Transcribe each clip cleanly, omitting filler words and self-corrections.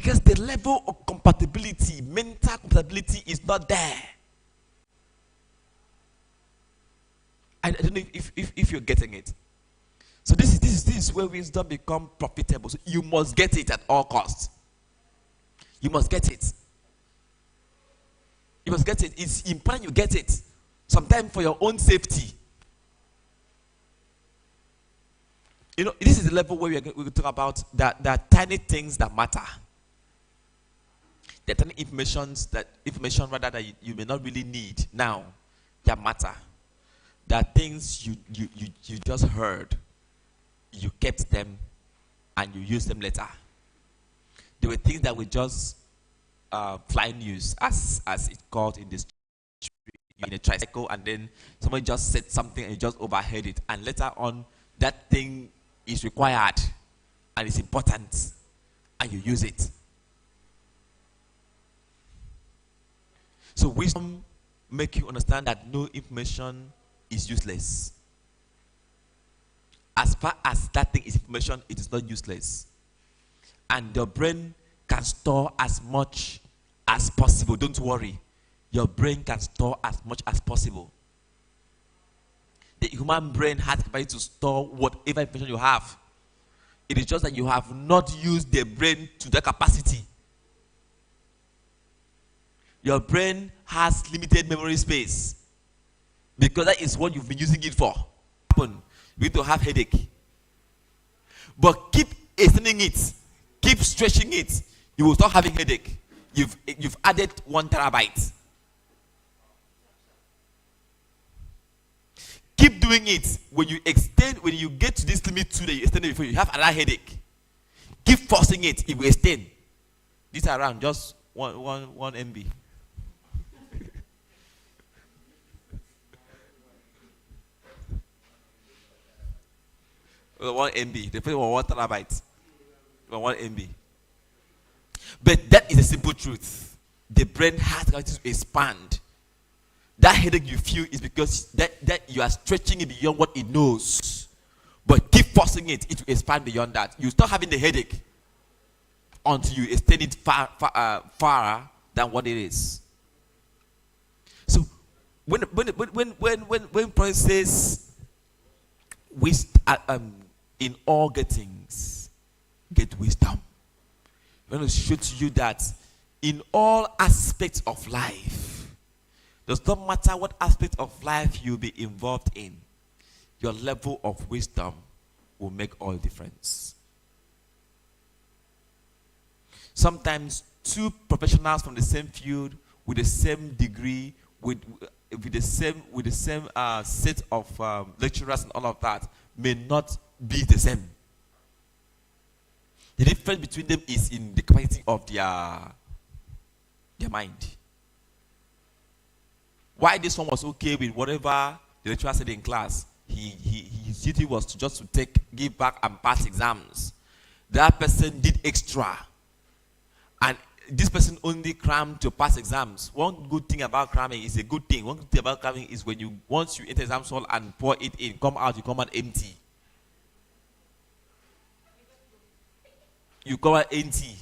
Because the level of compatibility, mental compatibility, is not there. I don't know if you're getting it. So this is where wisdom becomes profitable. So you must get it at all costs. You must get it. You must get it. It's important you get it. Sometimes for your own safety. You know, this is the level where we talk about that tiny things that matter. The tiny information rather that you may not really need now that matter. There are things you just heard, you kept them, and you use them later. There were things that were just fly news, as it's called in this in a tricycle, and then somebody just said something and you just overheard it, and later on that thing is required and it's important, and you use it. So wisdom make you understand that no information is useless. As far as that thing is information, it is not useless. And your brain can store as much as possible. Don't worry. Your brain can store as much as possible. The human brain has the capacity to store whatever information you have. It is just that you have not used the brain to that capacity. Your brain has limited memory space because that is what you've been using it for. You need to have headache. But keep extending it, keep stretching it, you will stop having headache. You've added 1 terabyte. Keep doing it. When you get to this limit 2 that you extended before, you have another headache. Keep forcing it, it will extend. These are around just 1 MB. 1 MB. They put 1 terabyte. 1 MB. But that is a simple truth. The brain has the ability to expand. That headache you feel is because that you are stretching it beyond what it knows. But keep forcing it, it will expand beyond that. You stop having the headache until you extend it far than what it is. So when Paul says in all gettings, get wisdom. I want to show to you that in all aspects of life, does not matter what aspect of life you'll be involved in, your level of wisdom will make all difference. Sometimes 2 professionals from the same field with the same degree, with the same set of lecturers and all of that, may not be the same. The difference between them is in the capacity of their mind. Why this one was okay with whatever the lecturer said in class, his duty was to give back and pass exams. That person did extra, and this person only crammed to pass exams. One good thing about cramming is a good thing. One good thing about cramming is once you enter exam hall and pour it in, come out, you come out empty. You come out empty.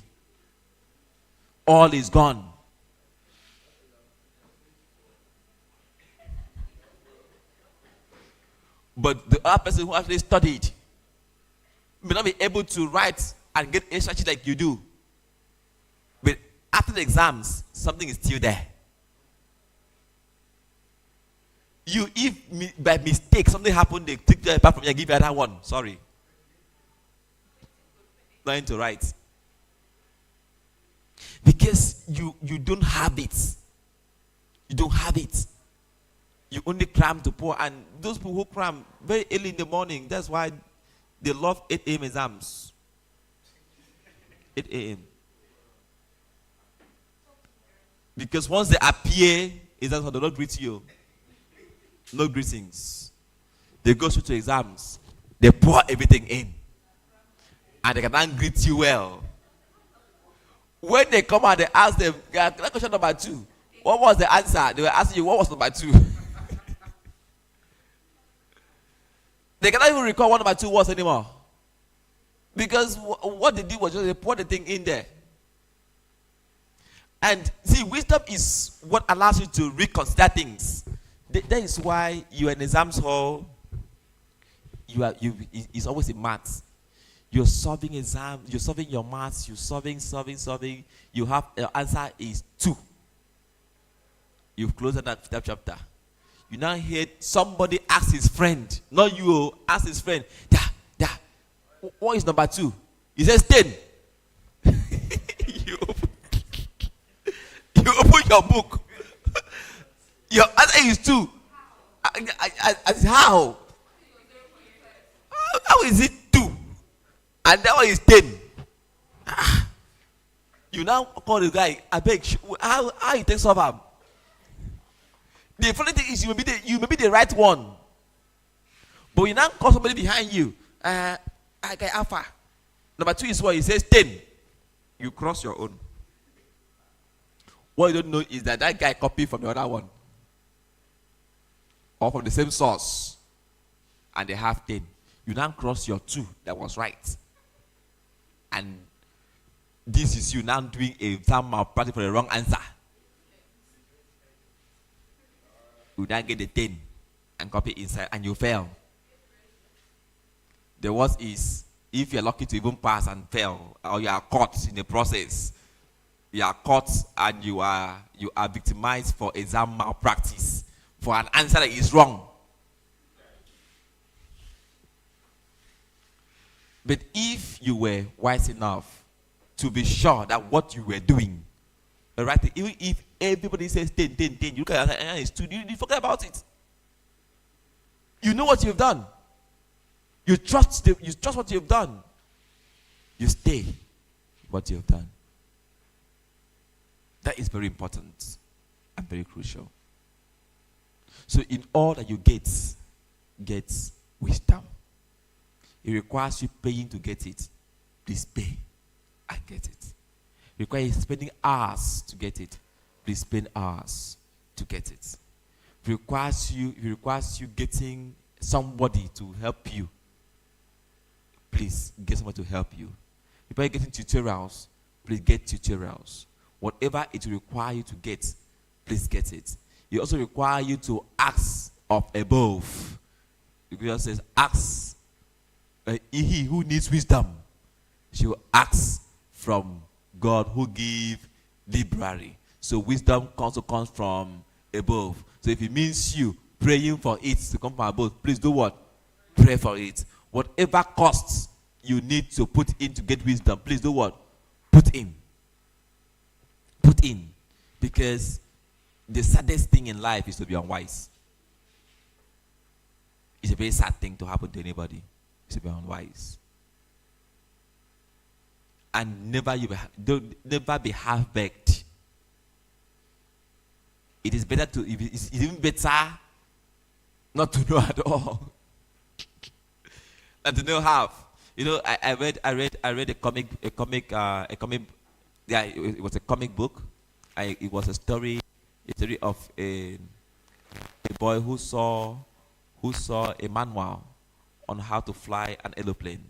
All is gone. But the other person who actually studied may not be able to write and get extra sheet like you do. But after the exams, something is still there. If by mistake something happened, they take the paper from you and give you another one. Sorry. Nothing to write. Because you don't have it. You don't have it. You only cram to pour, and those people who cram very early in the morning, that's why they love 8 a.m. exams. 8 a.m. Because once they appear, it's that they don't greet you. No greetings. They go straight to exams. They pour everything in. And they cannot greet you well. When they come out, they ask them, question number 2. What was the answer? They were asking you, what was number 2? They cannot even recall what number 2 was anymore. Because what they did was just they poured the thing in there. And see, wisdom is what allows you to reconsider things. That is why you are in exams hall. It's always in maths. You're solving exam. You're solving your maths. You're solving. You have your answer is 2. You've closed that chapter. You now hear somebody ask his friend, not you, ask his friend, what is number 2? He says 10. you open your book. Your answer is 2. How? How is it 2? And that one is 10. You now call the guy, I beg, how you take solve? The funny thing is you may be the right one. But you now call somebody behind you. I get alpha. Number 2 is what? He says 10. You cross your own. What you don't know is that guy copied from the other one. Or from the same source. And they have 10. You now cross your 2 that was right. And this is you now doing a exam malpractice for the wrong answer. You now get the 10 and copy inside and you fail. The worst is if you're lucky to even pass and fail, or you are caught in the process. You are caught and you are victimized for exam malpractice for an answer that is wrong. But if you were wise enough to be sure that what you were doing, right? Even if everybody says 10, you look at it and it's 2, you forget about it. You know what you've done. You trust what you've done. You stay what you've done. That is very important and very crucial. So in all that you get wisdom. It requires you paying to get it. Please pay and get it. It requires you spending hours to get it. Please spend hours to get it. It requires you getting somebody to help you. Please get somebody to help you. If you're getting tutorials, please get tutorials. Whatever it will require you to get, please get it. It also requires you to ask of above. Because it says, ask. He who needs wisdom should ask from God who gives liberally. So wisdom also comes from above. So if it means you praying for it to come from above, please do what? Pray for it. Whatever costs you need to put in to get wisdom, please do what? Put in. Put in. Because the saddest thing in life is to be unwise. It's a very sad thing to happen to anybody. It's to be unwise. And never be half-baked. It is better to, it's even better not to know at all than to know half. You know, I read a comic. Yeah, it was a comic book. It was a story of a boy who saw a manual on how to fly an aeroplane.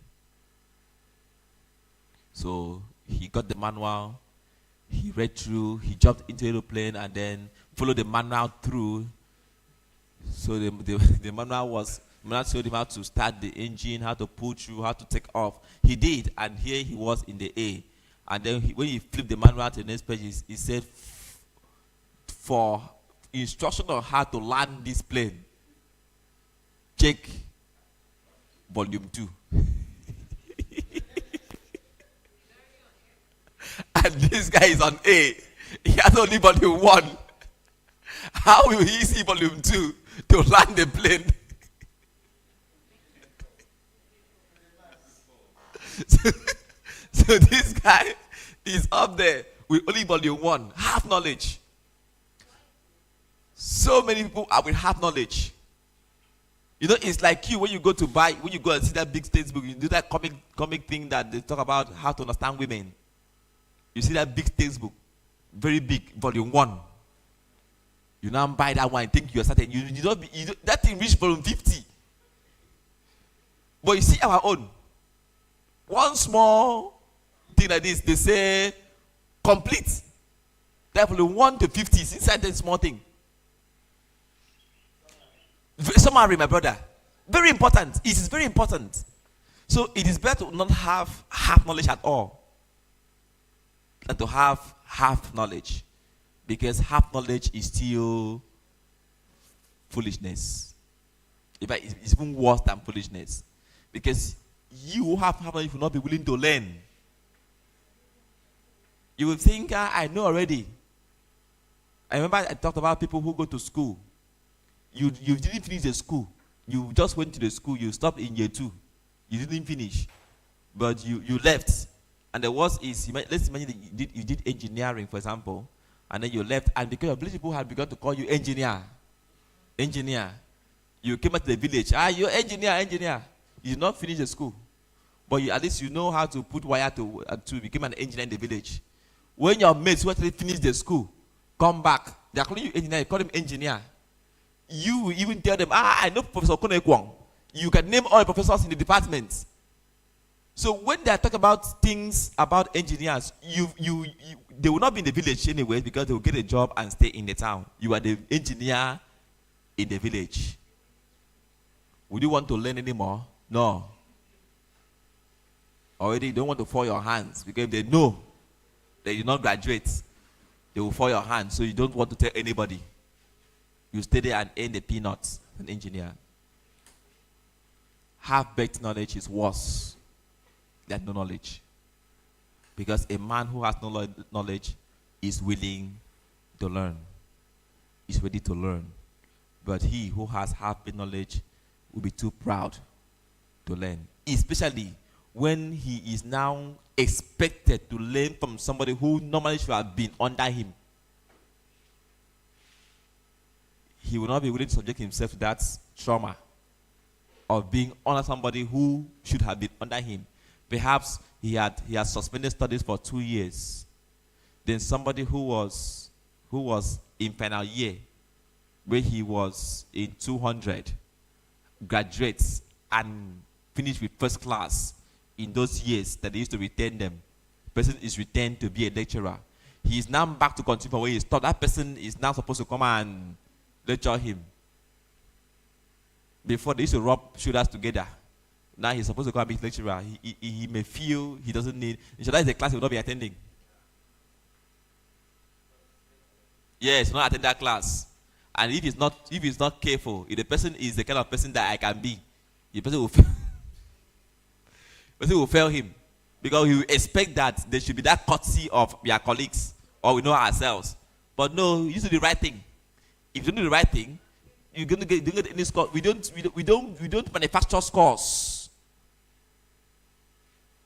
So he got the manual, he read through, he jumped into the aeroplane and then followed the manual through. So the manual showed him how to start the engine, how to pull through, how to take off. He did, and here he was in the air. And then when he flipped the manual to the next page, he said, for instruction on how to land this plane, check volume 2. And this guy is on A. He has only volume 1. How will he see volume 2 to land the plane? So this guy is up there with only volume 1, half knowledge. So many people are with half knowledge. You know, it's like you when you go and see that big textbook, you do that comic thing that they talk about how to understand women. You see that big textbook, very big, volume 1. You now buy that one and think you're starting. That thing reached volume 50. But you see our own. One small thing like this, they say complete. Definitely 1 to 50 is inside that small thing. Summary, my brother. Very important. It is very important. So it is better to not have half knowledge at all than to have half knowledge. Because half knowledge is still foolishness. In fact, it's even worse than foolishness. Because you who have half knowledge will not be willing to learn. You will think, I know already. I remember I talked about people who go to school. You didn't finish the school. You just went to the school. You stopped in year 2. You didn't finish. But you left. And the worst is, let's imagine that you did engineering, for example. And then you left. And because your village people had begun to call you engineer. Engineer. You came out to the village. You're engineer. You did not finish the school. But at least you know how to put wire to become an engineer in the village. When your mates who actually finished the school come back, they are calling you engineer. You call them engineer. You even tell them, I know Professor Kone Kwong. You can name all the professors in the department. So when they are talking about things about engineers, they will not be in the village anyway because they will get a job and stay in the town. You are the engineer in the village. Would you want to learn anymore? No. Already you don't want to fall your hands because if they know that you not graduate, they will fall your hands. So you don't want to tell anybody. You stay there and earn the peanuts, an engineer. Half-baked knowledge is worse than no knowledge. Because a man who has no knowledge is willing to learn. Is ready to learn. But he who has half-baked knowledge will be too proud to learn. Especially when he is now expected to learn from somebody who normally should have been under him. He will not be willing to subject himself to that trauma of being under somebody who should have been under him. Perhaps he had suspended studies for 2 years. Then somebody who was in final year, where he was in 200, graduates and finish with first class in those years that they used to retain them. The person is retained to be a lecturer. He is now back to continue from where he stopped. That person is now supposed to come and lecture him. Before they used to rub shoulders together. Now he's supposed to come and be a lecturer. He may feel he doesn't need. Inshallah, is the class he will not be attending. Yes, not attend that class. And if he's not careful, if the person is the kind of person that I can be, the person will fail. The person will fail him. Because he will expect that there should be that courtesy of your colleagues or we know ourselves. But no, you do the right thing. If you don't do the right thing, you're going to get any score. We don't manufacture scores.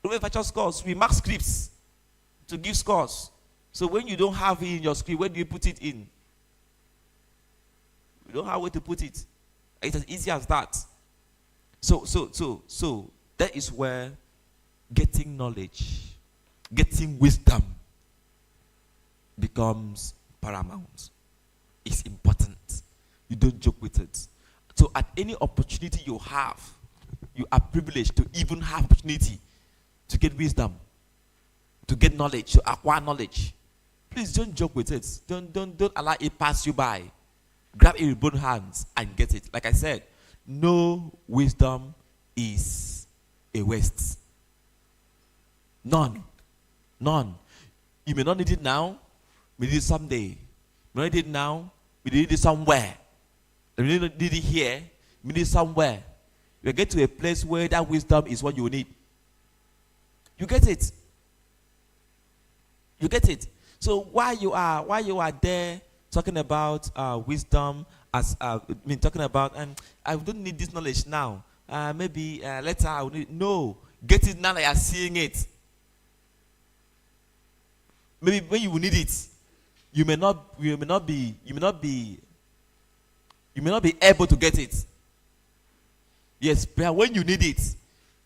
We don't manufacture scores. We mark scripts to give scores. So when you don't have it in your script, where do you put it in? You don't have where to put it. It's as easy as that. So that is where getting knowledge, getting wisdom becomes paramount. It's important. You don't joke with it. So at any opportunity you have, you are privileged to even have opportunity to get wisdom, to get knowledge, to acquire knowledge. Please don't joke with it. Don't allow it pass you by. Grab it with both hands and get it. Like I said, no wisdom is a waste. None. You may not need it now, we need it someday. We don't need it now, we need it somewhere. We need it here, we need it somewhere. You get to a place where that wisdom is what you need. You get it. You get it. So while you are there talking about wisdom, talking about, I don't need this knowledge now. Maybe later I will need. No, get it now that you are seeing it. Maybe when you will need it, you may not be able to get it. Yes, but when you need it,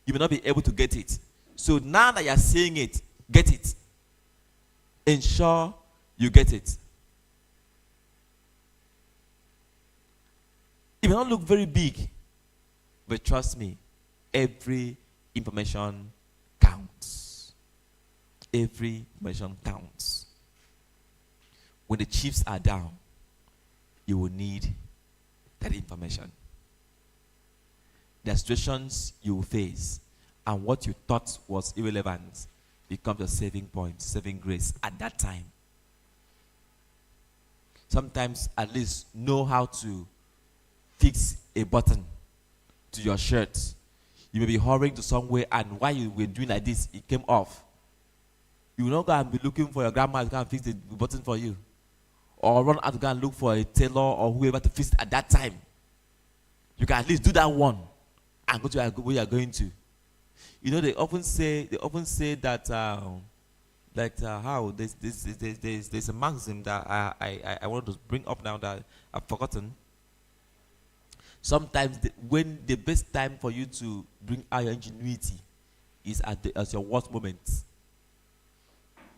you may not be able to get it. So now that you are seeing it, get it. Ensure you get it. It may not look very big, but trust me, every information counts. Every information counts. when the chips are down, you will need that information. The situations you will face and what you thought was irrelevant becomes your saving point, saving grace at that time. Sometimes at least know how to fix a button to your shirt. You may be hurrying to somewhere, and while you were doing like this, it came off. You will not go and be looking for your grandma to go and fix the button for you. Or run out to go and look for a tailor or whoever to fix it at that time. You can at least do that one and go to where you are going to. You know, they often say that how there's a maxim that I want to bring up now that I've forgotten. Sometimes when the best time for you to bring out your ingenuity is at your worst moment.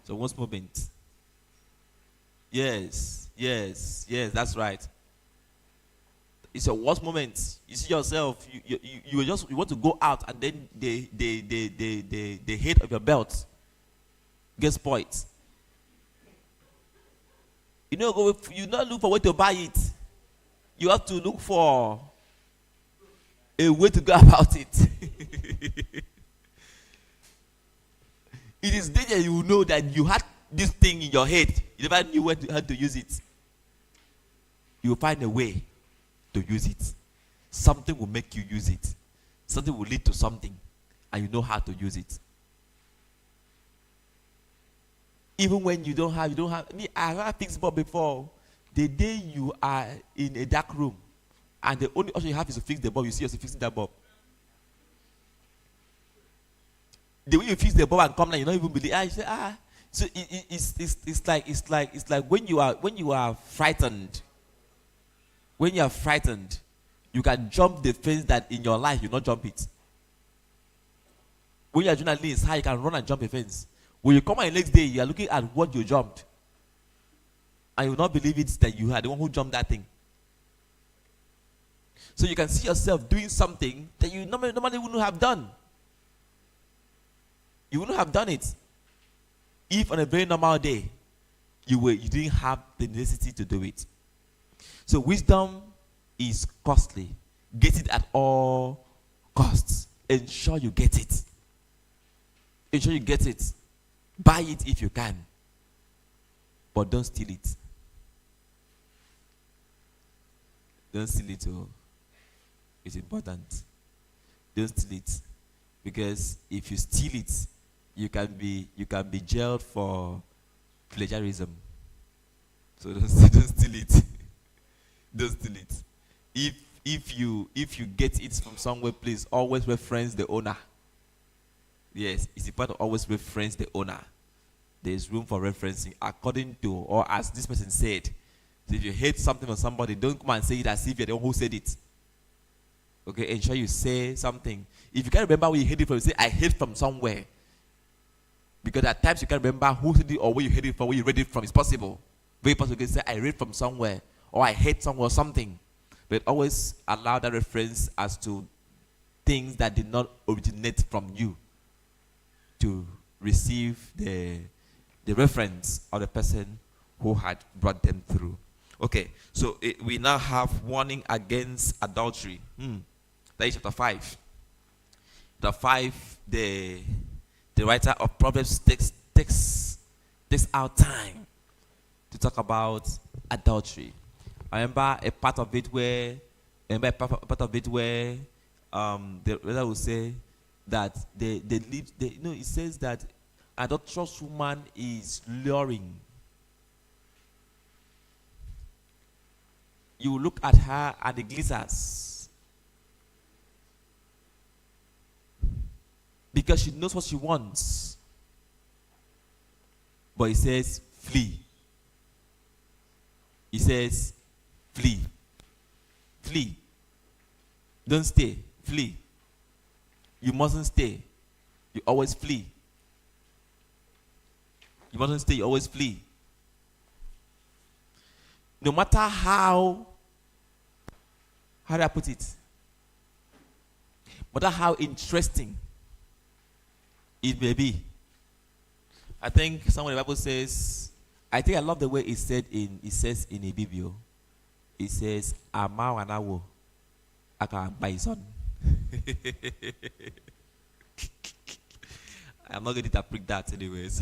So worst moment. Yes, that's right. It's your worst moment. You see yourself, you want to go out, and then the head of your belt gets spoiled. You not look for a way to buy it. You have to look for a way to go about it. It is then you will know that you had this thing in your head. You never knew how to use it. You will find a way to use it. Something will make you use it. Something will lead to something, and you know how to use it. Even when you don't have. I have fixed bulb before. The day you are in a dark room, and the only option you have is to fix the bulb, you see yourself fixing that bulb. The way you fix the bulb and come down, you don't even believe. You say, So it's like when you are frightened. When you are frightened, you can jump the fence that in your life you not jump it. When you are journalist, how you can run and jump a fence. When you come on the next day, you are looking at what you jumped, and you will not believe it that you are the one who jumped that thing. So you can see yourself doing something that you normally wouldn't have done. You wouldn't have done it if on a very normal day you didn't have the necessity to do it. So wisdom is costly. Get it at all costs. Ensure you get it. Ensure you get it. Buy it if you can. But don't steal it. Don't steal it. Oh. It's important. Don't steal it. Because if you steal it, you can be jailed for plagiarism. So don't steal it. Don't steal it. If you get it from somewhere, please always reference the owner. Yes, it's important to always reference the owner. There is room for referencing according to, or as this person said. So if you hate something from somebody, don't come and say it as if you're the one who said it. Okay, ensure you say something. If you can't remember where you hate it from, you say, I hate from somewhere. Because at times you can't remember who said it or where you hate it from, where you read it from. It's possible. Very possible you can say, I read from somewhere, or I hate somewhere or something. But always allow that reference as to things that did not originate from you to receive the reference of the person who had brought them through. Okay, so we now have warning against adultery. That is chapter 5. Chapter 5, the writer of Proverbs takes our time to talk about adultery. I remember a part of it where the writer will say that it says that an adulterous woman is luring. You look at her and it glitters. Because she knows what she wants. But he says, flee. He says, flee. Flee. Don't stay. Flee. You mustn't stay. You always flee. You mustn't stay. You always flee. No matter how do I put it? No matter how interesting it may be. I think somewhere the Bible says I think I love the way it says in a video. It says Ama wanawo aka bison. I'm not going to interpret that anyways.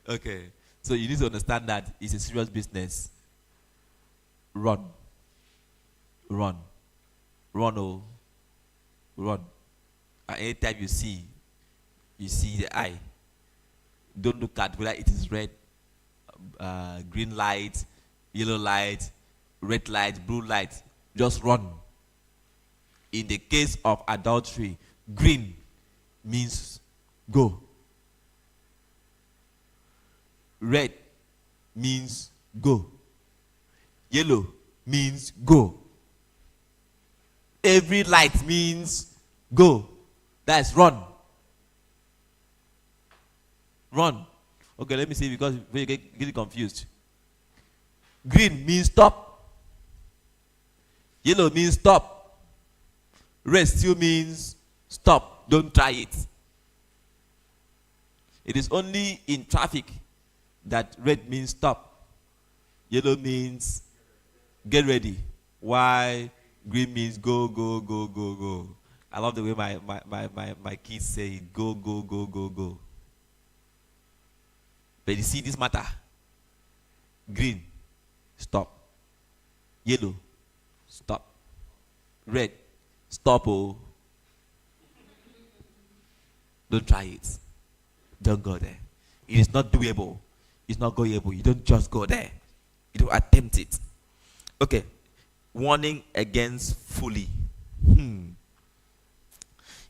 Okay. So you need to understand that it's a serious business. Run. Run. Run, oh. Run. And anytime you see the eye, don't look at whether it is red, green light, yellow light, red light, blue light. Just run. In the case of adultery, green means go. Red means go. Yellow means go. Every light means go. That's run. Run. Okay, let me see because you get confused. Green means stop. Yellow means stop. Red still means stop. Don't try it. It is only in traffic that red means stop. Yellow means get ready. While green means go, go, go, go, go. I love the way my kids say it. Go, go, go, go, go. But you see this matter. Green, stop. Yellow, stop. Red, stop. Oh. Don't try it. Don't go there. It is not doable. It's not goable. You don't just go there. You don't attempt it. Okay. Warning against fully.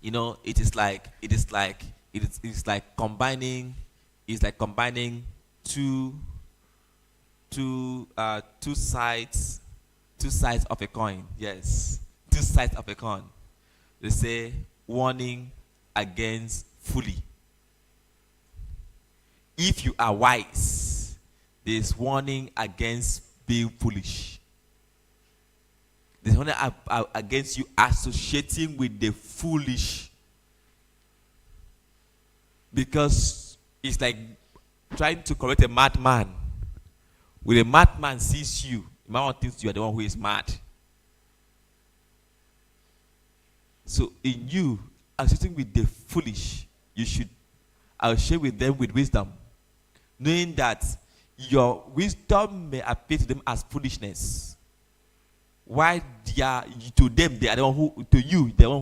You know, it is like combining two sides of a coin. Yes. Two sides of a coin. They say warning against fully. If you are wise, there is warning against being foolish. There's warning against you associating with the foolish. Because it's like trying to correct a madman. When a madman sees you, the madman thinks you are the one who is mad. So in you associating with the foolish, you should associate with them with wisdom, knowing that your wisdom may appear to them as foolishness. Why to them they are the one who, to you, the one